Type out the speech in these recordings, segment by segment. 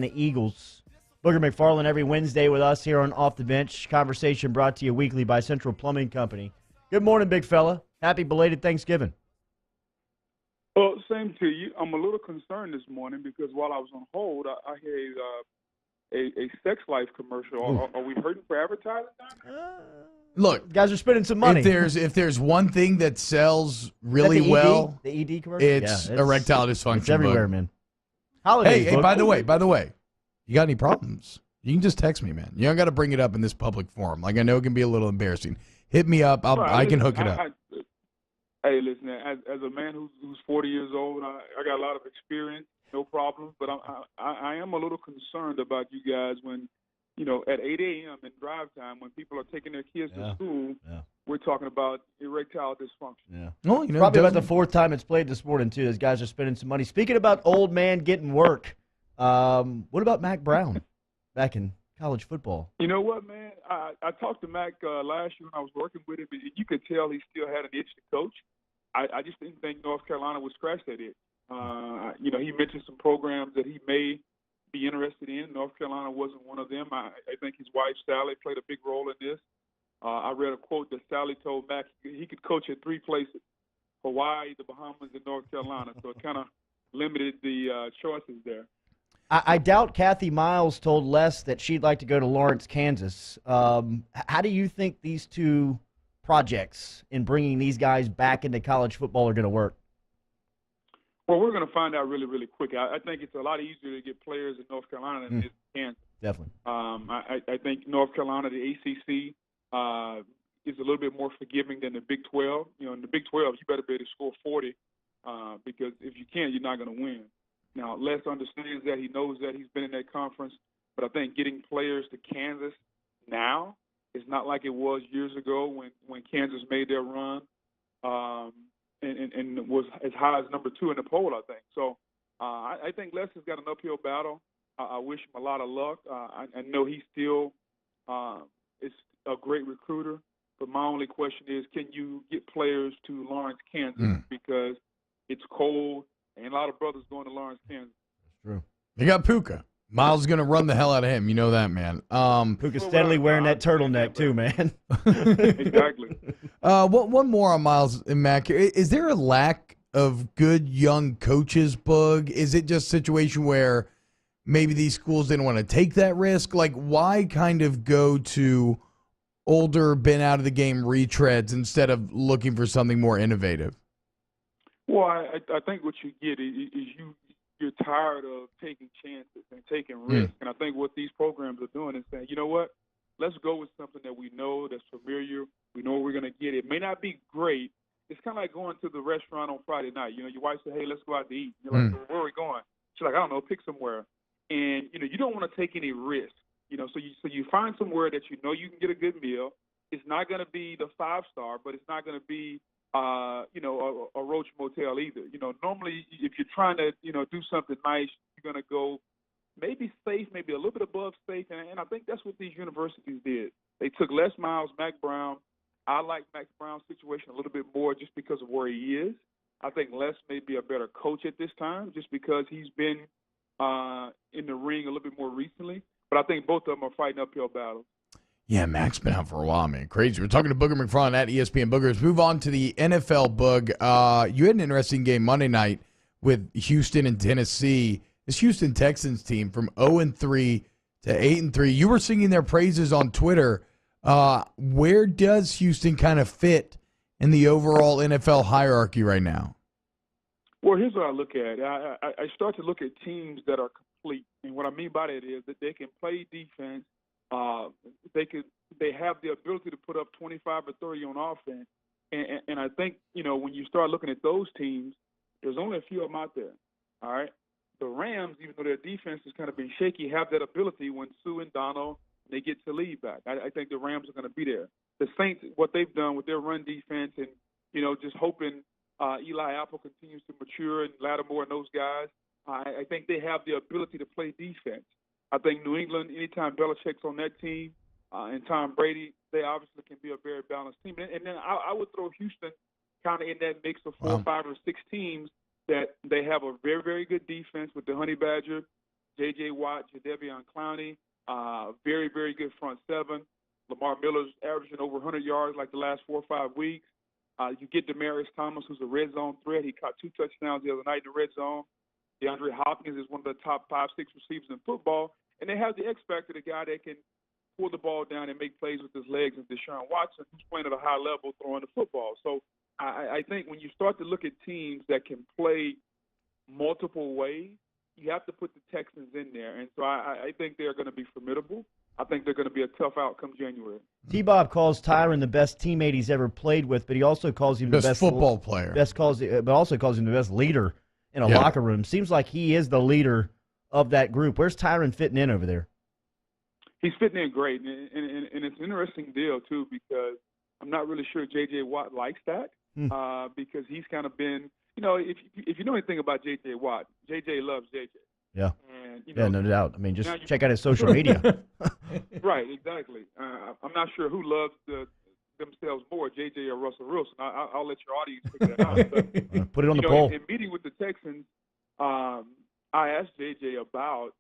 the Eagles. Booger McFarland every Wednesday with us here on Off the Bench. Conversation brought to you weekly by Central Plumbing Company. Good morning, big fella. Happy belated Thanksgiving. Well, same to you. I'm a little concerned this morning because while I was on hold, I heard a Sex Life commercial. Are we hurting for advertising? Look, guys are spending some money. If there's one thing that sells really well, the ED commercial, it's erectile dysfunction. It's everywhere, man. Holidays, hey, by the way, you got any problems? You can just text me, man. You don't got to bring it up in this public forum. Like, I know it can be a little embarrassing. Hit me up. I can hook it up. Hey, listen, as a man who's 40 years old, I got a lot of experience, no problem. But I am a little concerned about you guys when, at 8 a.m. in drive time, when people are taking their kids to school, we're talking about erectile dysfunction. Yeah. Well, probably about the fourth time it's played this morning, too. Those guys are spending some money. Speaking about old man getting work, what about Mac Brown back in college football? You know what, man? I talked to Mac last year when I was working with him, and you could tell he still had an itch to coach. I just didn't think North Carolina would scratch that itch. He mentioned some programs that he may be interested in. North Carolina wasn't one of them. I think his wife, Sally, played a big role in this. I read a quote that Sally told Mac he could coach at three places, Hawaii, the Bahamas, and North Carolina. So it kind of limited the choices there. I doubt Kathy Miles told Les that she'd like to go to Lawrence, Kansas. How do you think these two projects in bringing these guys back into college football are going to work? Well, we're going to find out really, really quick. I think it's a lot easier to get players in North Carolina than it is in Kansas. Definitely. I think North Carolina, the ACC, is a little bit more forgiving than the Big 12. In the Big 12, you better be able to score 40 because if you can't, you're not going to win. Now, Les understands that. He knows that. He's been in that conference. But I think getting players to Kansas now is not like it was years ago when Kansas made their run and was as high as number 2 in the poll, I think. So I think Les has got an uphill battle. I wish him a lot of luck. I know he still is a great recruiter. But my only question is, can you get players to Lawrence, Kansas? Because it's cold. And a lot of brothers going to Lawrence, Kansas. That's true. You got Puka. Miles is going to run the hell out of him. You know that, man. Puka's steadily wearing that turtleneck, too, man. Exactly. One more on Miles and Mac. Is there a lack of good young coaches, Boog? Is it just a situation where maybe these schools didn't want to take that risk? Like, why kind of go to older, been out of the game retreads instead of looking for something more innovative? Well, I think what you get is you're tired of taking chances and taking risks. And I think what these programs are doing is saying, you know what, let's go with something that we know, that's familiar. We know we're going to get. It may not be great. It's kind of like going to the restaurant on Friday night. Your wife said, hey, let's go out to eat. You're like, well, where are we going? She's like, I don't know, pick somewhere. And, you don't want to take any risk. So you find somewhere that you know you can get a good meal. It's not going to be the 5-star, but it's not going to be a Roach Motel either. Normally if you're trying to, do something nice, you're going to go maybe safe, maybe a little bit above safe. And I think that's what these universities did. They took Les Miles, Mac Brown. I like Mac Brown's situation a little bit more just because of where he is. I think Les may be a better coach at this time just because he's been in the ring a little bit more recently. But I think both of them are fighting uphill battles. Yeah, Mac's been out for a while, man. Crazy. We're talking to Booger McFarland at ESPN Booger. Let's move on to the NFL, Boog. You had an interesting game Monday night with Houston and Tennessee. This Houston Texans team from 0-3 to 8-3. You were singing their praises on Twitter. Where does Houston kind of fit in the overall NFL hierarchy right now? Well, here's what I look at. I start to look at teams that are complete. And what I mean by that is that they can play defense. They have the ability to put up 25 or 30 on offense. And I think, when you start looking at those teams, there's only a few of them out there. All right. The Rams, even though their defense has kind of been shaky, have that ability when Sue and Donald, they get to lead back. I think the Rams are going to be there. The Saints, what they've done with their run defense and, just hoping Eli Apple continues to mature and Lattimore and those guys, I think they have the ability to play defense. I think New England, anytime Belichick's on that team and Tom Brady, they obviously can be a very balanced team. And then I would throw Houston kind of in that mix of 4, 5, or 6 teams that they have a very, very good defense with the Honey Badger, J.J. Watt, Jadeveon Clowney, very, very good front seven. Lamar Miller's averaging over 100 yards like the last 4 or 5 weeks. You get Demaryius Thomas, who's a red zone threat. He caught 2 touchdowns the other night in the red zone. DeAndre Hopkins is one of the top 5, 6 receivers in football. And they have the X factor, the guy that can pull the ball down and make plays with his legs, and Deshaun Watson, who's playing at a high level throwing the football. So I think when you start to look at teams that can play multiple ways, you have to put the Texans in there. And so I think they're going to be formidable. I think they're going to be a tough out come January. T-Bob calls Tyron the best teammate he's ever played with, but he also calls him the best football player. But also calls him the best leader in a locker room. Seems like he is the leader of that group. Where's Tyron fitting in over there? He's fitting in great, and it's an interesting deal, too, because I'm not really sure J.J. Watt likes that because he's kind of been, if you know anything about J.J. Watt, J.J. loves J.J. Yeah. And, no doubt. I mean, just check out his social media. Right, exactly. I'm not sure who loves themselves more, J.J. or Russell Wilson. I'll let your audience figure that out. But, put it on the poll. In meeting with the Texans, I asked J.J. about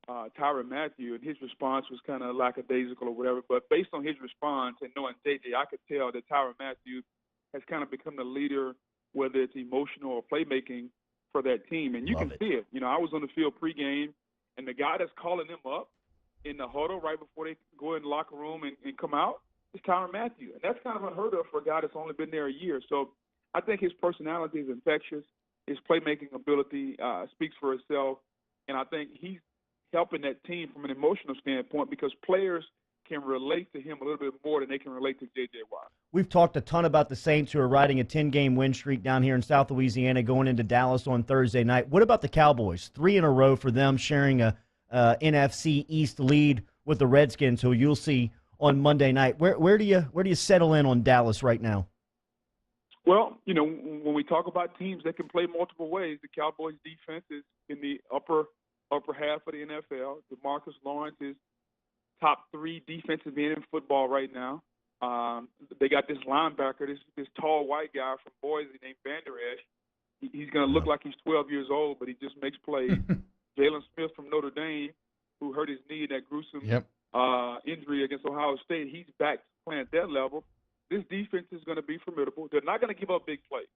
Tyrann Mathieu, and his response was kind of lackadaisical or whatever. But based on his response and knowing J.J., I could tell that Tyrann Mathieu has kind of become the leader, whether it's emotional or playmaking, for that team. And you can see it. I was on the field pregame, and the guy that's calling them up in the huddle right before they go in the locker room and come out is Tyrann Mathieu. And that's kind of unheard of for a guy that's only been there a year. So I think his personality is infectious. His playmaking ability speaks for itself. And I think he's helping that team from an emotional standpoint because players can relate to him a little bit more than they can relate to J.J. Watt. We've talked a ton about the Saints, who are riding a 10-game win streak down here in South Louisiana, going into Dallas on Thursday night. What about the Cowboys? 3 in a row for them, sharing a NFC East lead with the Redskins, who you'll see on Monday night. Where do you settle in on Dallas right now? Well, when we talk about teams that can play multiple ways, the Cowboys' defense is in the upper half of the NFL. DeMarcus Lawrence is top 3 defensive end in football right now. They got this linebacker, this tall white guy from Boise named Vander Esch. He's going to look like he's 12 years old, but he just makes plays. Jalen Smith from Notre Dame, who hurt his knee in that gruesome injury against Ohio State, he's back playing at that level. This defense is going to be formidable. They're not going to give up big plays.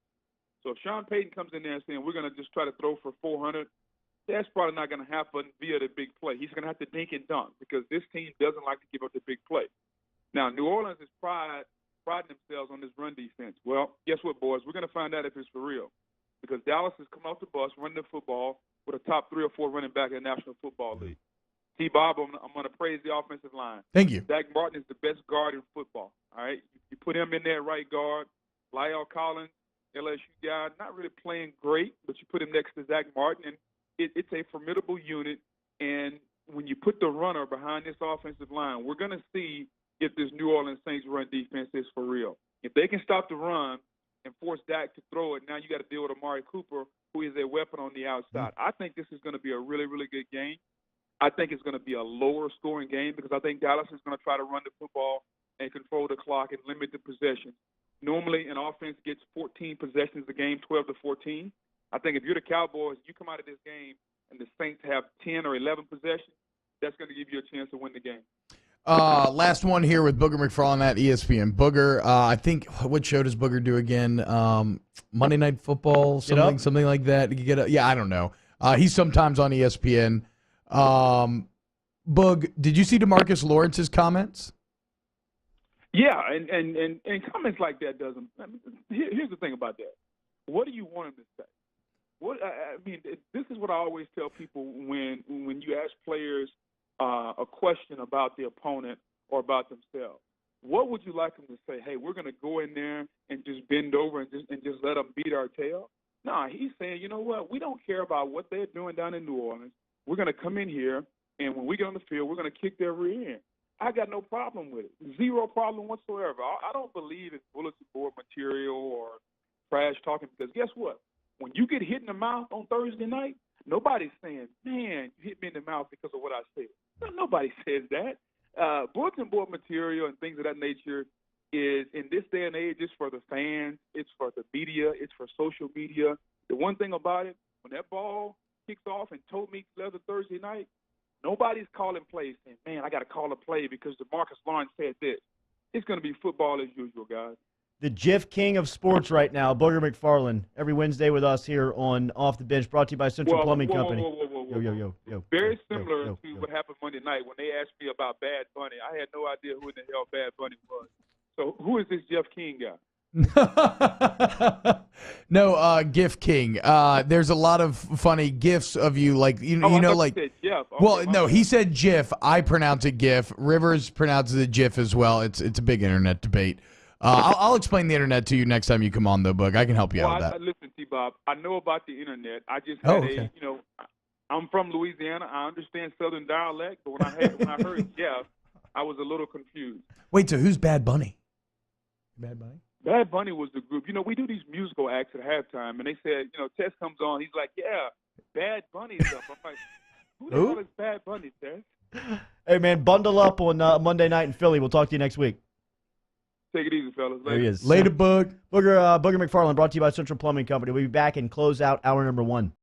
So if Sean Payton comes in there and saying, we're going to just try to throw for 400, that's probably not going to happen via the big play. He's going to have to dink and dunk because this team doesn't like to give up the big play. Now, New Orleans is priding themselves on this run defense. Well, guess what, boys? We're going to find out if it's for real because Dallas has come off the bus running the football with a top 3 or 4 running back in the National Football League. T-Bob, I'm going to praise the offensive line. Thank you. Zach Martin is the best guard in football, all right? You put him in there right guard. Lyle Collins, LSU guy, not really playing great, but you put him next to Zach Martin, and it's a formidable unit. And when you put the runner behind this offensive line, we're going to see if this New Orleans Saints run defense is for real. If they can stop the run and force Dak to throw it, now you got to deal with Amari Cooper, who is a weapon on the outside. I think this is going to be a really, really good game. I think it's going to be a lower scoring game because I think Dallas is going to try to run the football and control the clock and limit the possession. Normally, an offense gets 14 possessions a game, 12 to 14. I think if you're the Cowboys, you come out of this game and the Saints have 10 or 11 possessions, that's going to give you a chance to win the game. Last one here with Booger McFarland at ESPN. Booger, I think, what show does Booger do again? Monday Night Football, something like that. I don't know. He's sometimes on ESPN. Boog, did you see DeMarcus Lawrence's comments? Yeah, and comments like that doesn't. Here's the thing about that. What do you want him to say? This is what I always tell people when you ask players a question about the opponent or about themselves. What would you like them to say? Hey, we're going to go in there and just bend over and just let them beat our tail? No, he's saying, you know what? We don't care about what they're doing down in New Orleans. We're going to come in here, and when we get on the field, we're going to kick their rear end. I got no problem with it. Zero problem whatsoever. I don't believe in bulletin board material or trash talking because guess what? When you get hit in the mouth on Thursday night, nobody's saying, man, you hit me in the mouth because of what I said. Nobody says that. Bulletin board material and things of that nature is, in this day and age, it's for the fans, it's for the media, it's for social media. The one thing about it, when that ball kicks off and toe meets leather Thursday night, Nobody's calling plays saying, man, I got to call a play because DeMarcus Lawrence said this. It's going to be football as usual, guys. The Gif King of sports right now, Booger McFarland, every Wednesday with us here on Off the Bench, brought to you by Central Plumbing Company. Yo. Very similar to what happened Monday night when they asked me about Bad Bunny. I had no idea who in the hell Bad Bunny was. So who is this Jeff King guy? No, Gif King. There's a lot of funny gifs of you, like you know, like. You said Jeff. Okay, well, no, he said GIF. I pronounce it GIF. Rivers pronounces it GIF as well. It's a big internet debate. I'll explain the internet to you next time you come on, though, Boog. I can help you out with that. Listen, T-Bob, I know about the internet. I just had okay. I'm from Louisiana. I understand Southern dialect, but when I heard Jeff, I was a little confused. Wait, so who's Bad Bunny? Bad Bunny? Bad Bunny was the group. We do these musical acts at halftime, and they said, Tess comes on. He's like, yeah, Bad Bunny's up. I'm like, who the hell is Bad Bunny, Tess? Hey, man, bundle up on Monday night in Philly. We'll talk to you next week. Take it easy, fellas. Later. There he is. Later, Boog. Booger McFarland, brought to you by Central Plumbing Company. We'll be back and close out hour number 1.